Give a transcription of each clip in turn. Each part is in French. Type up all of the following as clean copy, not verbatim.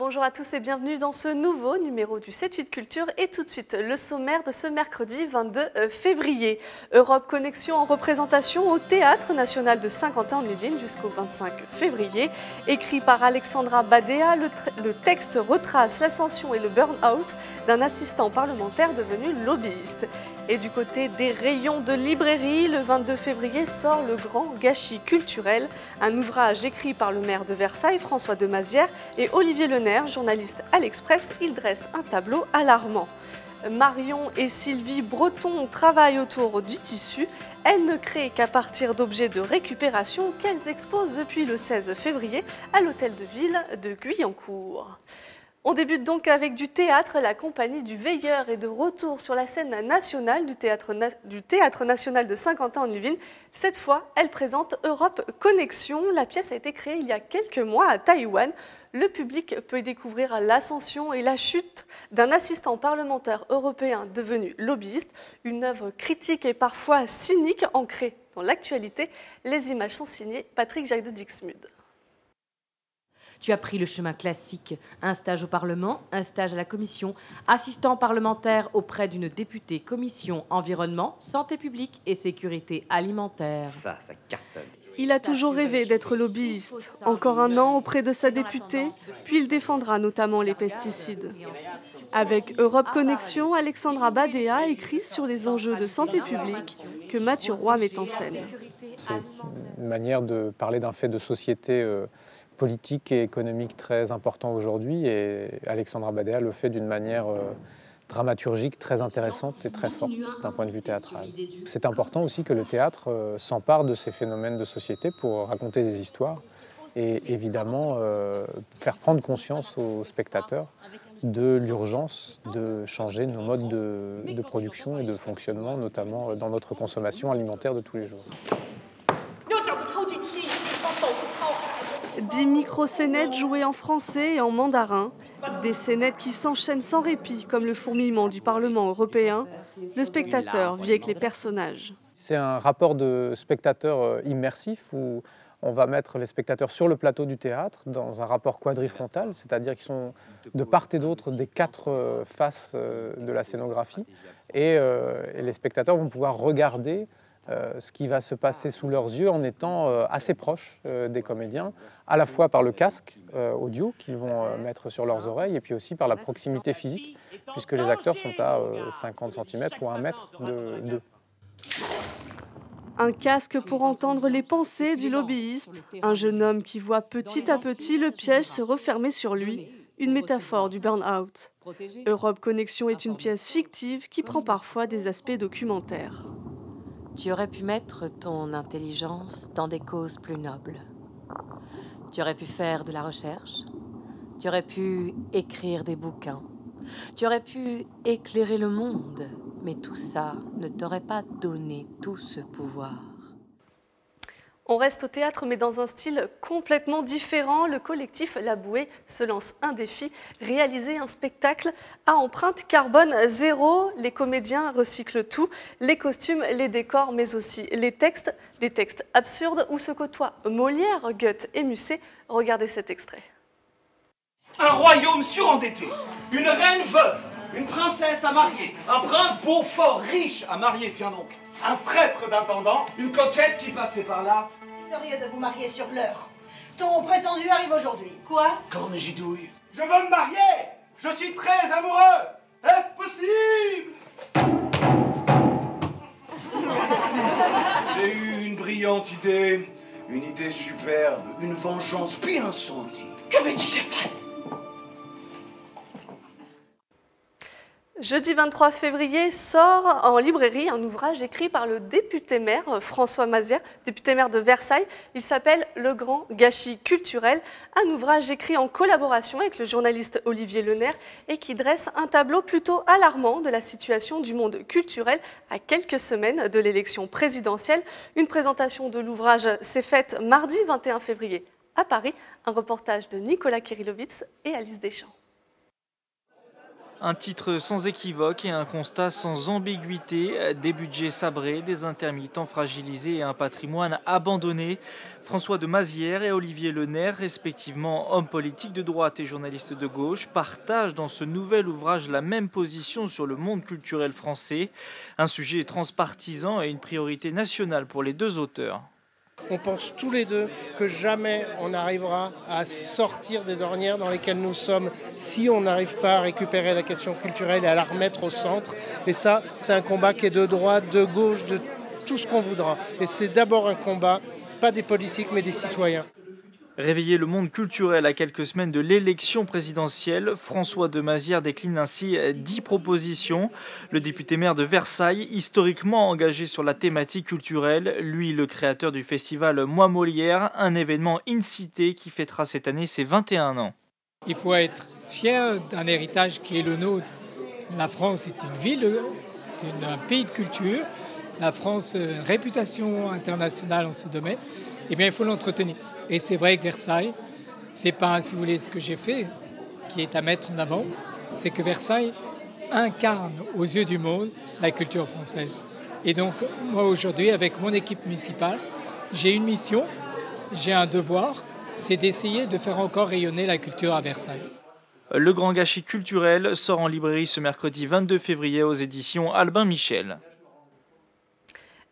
Bonjour à tous et bienvenue dans ce nouveau numéro du 7-8 Culture et tout de suite le sommaire de ce mercredi 22 février. Europe Connexion en représentation au Théâtre National de Saint-Quentin-en-Yvelines jusqu'au 25 février. Écrit par Alexandra Badea, le texte retrace l'ascension et le burn-out d'un assistant parlementaire devenu lobbyiste. Et du côté des rayons de librairie, le 22 février sort Le Grand Gâchis Culturel, un ouvrage écrit par le maire de Versailles, François de Mazières, et Olivier Lenaire, journaliste à l'Express. Il dresse un tableau alarmant. Marion et Sylvie Breton travaillent autour du tissu. Elles ne créent qu'à partir d'objets de récupération qu'elles exposent depuis le 16 février à l'hôtel de ville de Guyancourt. On débute donc avec du théâtre. La compagnie du Veilleur est de retour sur la scène nationale du Théâtre National de Saint-Quentin-en-Yvelines. Cette fois, elle présente Europe Connexion. La pièce a été créée il y a quelques mois à Taïwan. Le public peut y découvrir l'ascension et la chute d'un assistant parlementaire européen devenu lobbyiste. Une œuvre critique et parfois cynique ancrée dans l'actualité. Les images sont signées Patrick Jacques de Dixmude. Tu as pris le chemin classique, un stage au Parlement, un stage à la Commission, assistant parlementaire auprès d'une députée, Commission Environnement, Santé publique et Sécurité alimentaire. Ça cartonne. Il a toujours rêvé d'être lobbyiste. Encore un an auprès de sa députée, puis il défendra notamment les pesticides. Avec Europe Connexion, Alexandra Badea écrit sur les enjeux de santé publique que Mathieu Roy met en scène. C'est une manière de parler d'un fait de société politique et économique très important aujourd'hui, et Alexandra Badea le fait d'une manière dramaturgique très intéressante et très forte d'un point de vue théâtral. C'est important aussi que le théâtre s'empare de ces phénomènes de société pour raconter des histoires et évidemment faire prendre conscience aux spectateurs de l'urgence de changer nos modes de production et de fonctionnement, notamment dans notre consommation alimentaire de tous les jours. 10 micro-scénettes jouées en français et en mandarin. Des scénettes qui s'enchaînent sans répit, comme le fourmillement du Parlement européen. Le spectateur vit avec les personnages. C'est un rapport de spectateur immersif où on va mettre les spectateurs sur le plateau du théâtre dans un rapport quadrifrontal, c'est-à-dire qu'ils sont de part et d'autre des quatre faces de la scénographie. Et les spectateurs vont pouvoir regarder ce qui va se passer sous leurs yeux en étant assez proches des comédiens, à la fois par le casque audio qu'ils vont mettre sur leurs oreilles et puis aussi par la proximité physique, puisque les acteurs sont à 50 cm ou 1 mètre d'eux. Un casque pour entendre les pensées du lobbyiste, un jeune homme qui voit petit à petit le piège se refermer sur lui, une métaphore du burn-out. Europe Connexion est une pièce fictive qui prend parfois des aspects documentaires. Tu aurais pu mettre ton intelligence dans des causes plus nobles. Tu aurais pu faire de la recherche. Tu aurais pu écrire des bouquins. Tu aurais pu éclairer le monde. Mais tout ça ne t'aurait pas donné tout ce pouvoir. On reste au théâtre, mais dans un style complètement différent. Le collectif La Bouée se lance un défi, réaliser un spectacle à empreinte carbone zéro. Les comédiens recyclent tout, les costumes, les décors, mais aussi les textes, des textes absurdes où se côtoient Molière, Goethe et Musset. Regardez cet extrait. Un royaume surendetté, une reine veuve, une princesse à marier, un prince beau, fort, riche à marier, tiens donc. Un traître d'intendant, une coquette qui passait par là. Victorieux de vous marier sur l'heure. Ton prétendu arrive aujourd'hui. Quoi? Corne gidouille. je veux me marier. Je suis très amoureux. Est-ce possible? J'ai eu une brillante idée, une idée superbe, une vengeance bien sentie. Que veux-tu que je fasse? Jeudi 23 février sort en librairie un ouvrage écrit par le député-maire François Mazières, député-maire de Versailles. Il s'appelle Le Grand Gâchis Culturel, un ouvrage écrit en collaboration avec le journaliste Olivier Lenaire et qui dresse un tableau plutôt alarmant de la situation du monde culturel à quelques semaines de l'élection présidentielle. Une présentation de l'ouvrage s'est faite mardi 21 février à Paris. Un reportage de Nicolas Kirillovitz et Alice Deschamps. Un titre sans équivoque et un constat sans ambiguïté, des budgets sabrés, des intermittents fragilisés et un patrimoine abandonné. François de Mazières et Olivier Lenaire, respectivement hommes politiques de droite et journalistes de gauche, partagent dans ce nouvel ouvrage la même position sur le monde culturel français, un sujet transpartisan et une priorité nationale pour les deux auteurs. On pense tous les deux que jamais on n'arrivera à sortir des ornières dans lesquelles nous sommes si on n'arrive pas à récupérer la question culturelle et à la remettre au centre. Et ça, c'est un combat qui est de droite, de gauche, de tout ce qu'on voudra. Et c'est d'abord un combat, pas des politiques, mais des citoyens. Réveiller le monde culturel à quelques semaines de l'élection présidentielle, François de Mazières décline ainsi 10 propositions. Le député maire de Versailles, historiquement engagé sur la thématique culturelle, lui le créateur du festival Moi Molière, un événement in-cité qui fêtera cette année ses 21 ans. Il faut être fier d'un héritage qui est le nôtre. La France est une ville, c'est un pays de culture. La France a une réputation internationale en ce domaine. Eh bien, il faut l'entretenir. Et c'est vrai que Versailles, c'est pas, si vous voulez, ce que j'ai fait, qui est à mettre en avant, c'est que Versailles incarne aux yeux du monde la culture française. Et donc, moi, aujourd'hui, avec mon équipe municipale, j'ai une mission, j'ai un devoir, c'est d'essayer de faire encore rayonner la culture à Versailles. Le Grand Gâchis culturel sort en librairie ce mercredi 22 février aux éditions Albin Michel.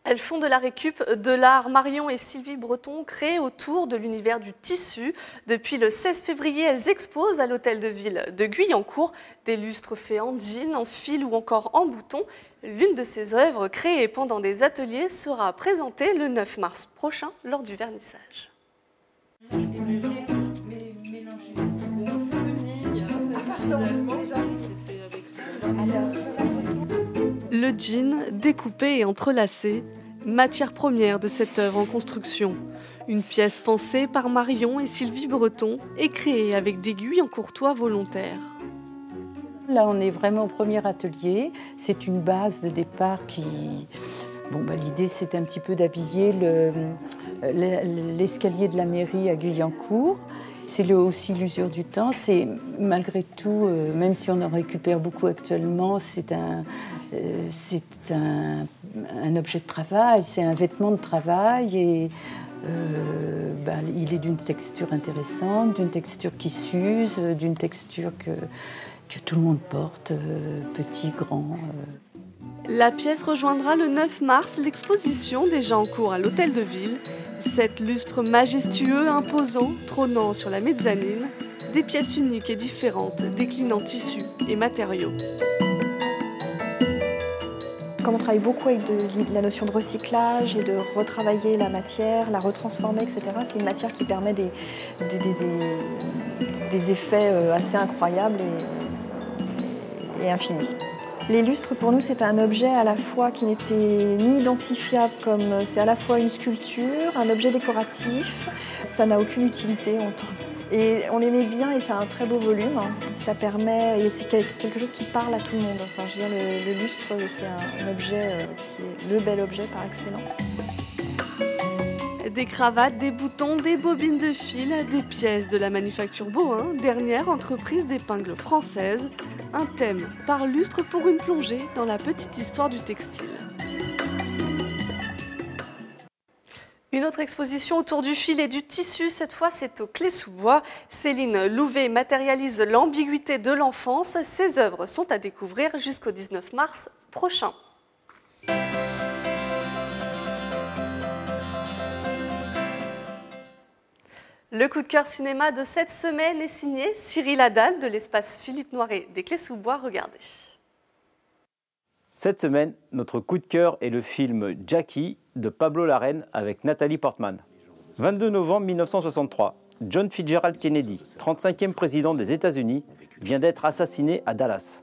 Elles font de la récup de l'art. Marion et Sylvie Breton créent autour de l'univers du tissu. Depuis le 16 février, elles exposent à l'hôtel de ville de Guyancourt des lustres faits en jean, en fil ou encore en bouton. L'une de ces œuvres, créée pendant des ateliers, sera présentée le 9 mars prochain lors du vernissage. Le jean, découpé et entrelacé, matière première de cette œuvre en construction. Une pièce pensée par Marion et Sylvie Breton et créée avec des Guyancourtois volontaires. Là, on est vraiment au premier atelier. C'est une base de départ qui... l'idée, c'est un petit peu d'habiller l'escalier de la mairie à Guyancourt. C'est aussi l'usure du temps. C'est malgré tout, même si on en récupère beaucoup actuellement, c'est un objet de travail, c'est un vêtement de travail et il est d'une texture intéressante, d'une texture qui s'use, d'une texture que tout le monde porte, petit, grand. La pièce rejoindra le 9 mars l'exposition déjà en cours à l'hôtel de ville. 7 lustres majestueux, imposants, trônant sur la mezzanine, des pièces uniques et différentes, déclinant tissus et matériaux. Comme on travaille beaucoup avec la notion de recyclage et de retravailler la matière, la retransformer, etc., c'est une matière qui permet des effets assez incroyables et infinis. Les lustres, pour nous, c'est un objet à la fois qui n'était ni identifiable comme c'est à la fois une sculpture, un objet décoratif. Ça n'a aucune utilité en tant que... Et on aimait bien et ça a un très beau volume. Ça permet, et c'est quelque chose qui parle à tout le monde. Enfin, je veux dire, le lustre, c'est un objet qui est le bel objet par excellence. Des cravates, des boutons, des bobines de fil, des pièces de la manufacture Bohin, dernière entreprise d'épingles française. Un thème par lustre pour une plongée dans la petite histoire du textile. Une autre exposition autour du fil et du tissu, cette fois c'est au Clé-sous-Bois. Céline Louvet matérialise l'ambiguïté de l'enfance. Ses œuvres sont à découvrir jusqu'au 19 mars prochain. Le coup de cœur cinéma de cette semaine est signé Cyril Haddad de l'espace Philippe Noiret des Clés-sous-Bois. Regardez. Cette semaine, notre coup de cœur est le film Jackie de Pablo Larraín avec Nathalie Portman. 22 novembre 1963, John Fitzgerald Kennedy, 35e président des États-Unis, vient d'être assassiné à Dallas.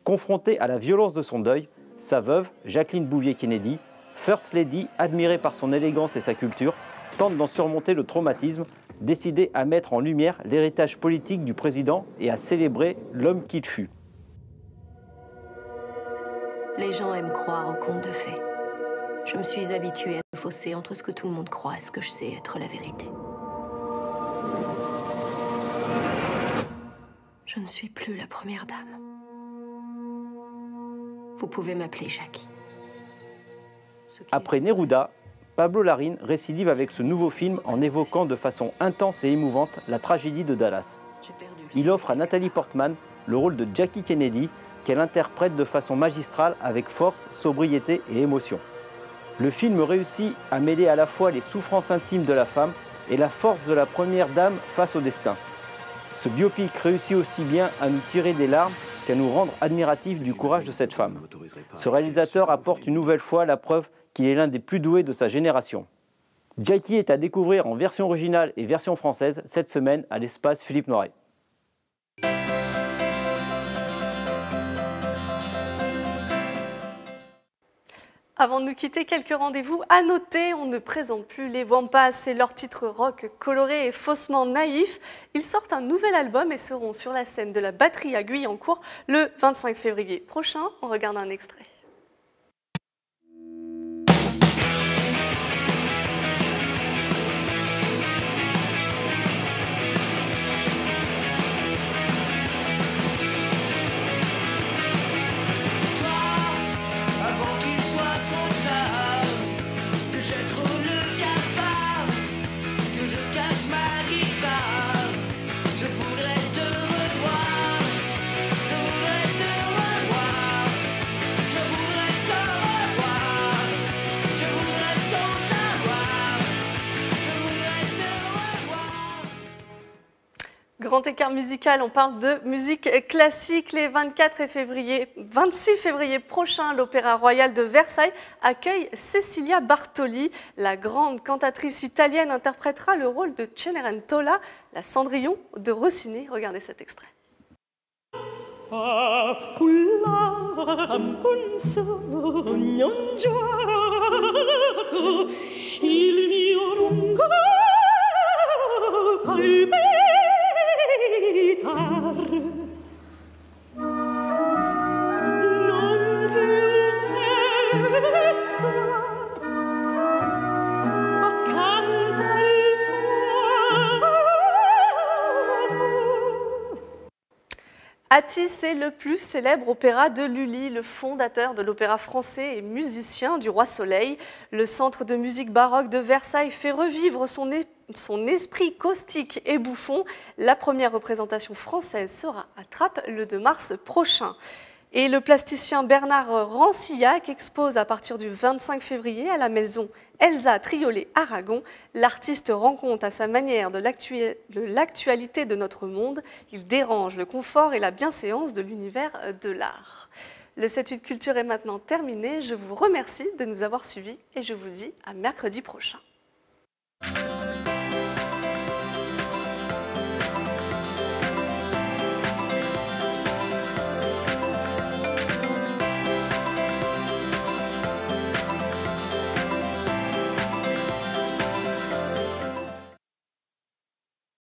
Confronté à la violence de son deuil, sa veuve, Jacqueline Bouvier Kennedy, First Lady admirée par son élégance et sa culture, tente d'en surmonter le traumatisme, décidée à mettre en lumière l'héritage politique du président et à célébrer l'homme qu'il fut. Les gens aiment croire aux contes de fées. Je me suis habituée à ce fossé entre ce que tout le monde croit et ce que je sais être la vérité. Je ne suis plus la première dame. Vous pouvez m'appeler Jackie. Après Neruda, Pablo Larraín récidive avec ce nouveau film en évoquant de façon intense et émouvante la tragédie de Dallas. Il offre à Nathalie Portman le rôle de Jackie Kennedy, qu'elle interprète de façon magistrale avec force, sobriété et émotion. Le film réussit à mêler à la fois les souffrances intimes de la femme et la force de la première dame face au destin. Ce biopic réussit aussi bien à nous tirer des larmes qu'à nous rendre admiratifs du courage de cette femme. Ce réalisateur apporte une nouvelle fois la preuve qu'il est l'un des plus doués de sa génération. Jackie est à découvrir en version originale et version française cette semaine à l'espace Philippe Noiret. Avant de nous quitter, quelques rendez-vous à noter. On ne présente plus les Wampas, c'est leur titre rock coloré et faussement naïf. Ils sortent un nouvel album et seront sur la scène de la Batterie à Guyancourt le 25 février prochain. On regarde un extrait. Grand écart musical, on parle de musique classique. Les 26 février prochains, l'Opéra Royal de Versailles accueille Cecilia Bartoli. La grande cantatrice italienne interprétera le rôle de Cenerentola, la Cendrillon de Rossini. Regardez cet extrait. Attis est le plus célèbre opéra de Lully, le fondateur de l'opéra français et musicien du Roi Soleil. Le centre de musique baroque de Versailles fait revivre son esprit caustique et bouffon. La première représentation française sera à Trappes le 2 mars prochain. Et le plasticien Bernard Rancillac expose à partir du 25 février à la maison Elsa Triolet Aragon. L'artiste rend compte à sa manière de l'actualité de notre monde. Il dérange le confort et la bienséance de l'univers de l'art. Le 7-8 Culture est maintenant terminé. Je vous remercie de nous avoir suivis et je vous dis à mercredi prochain.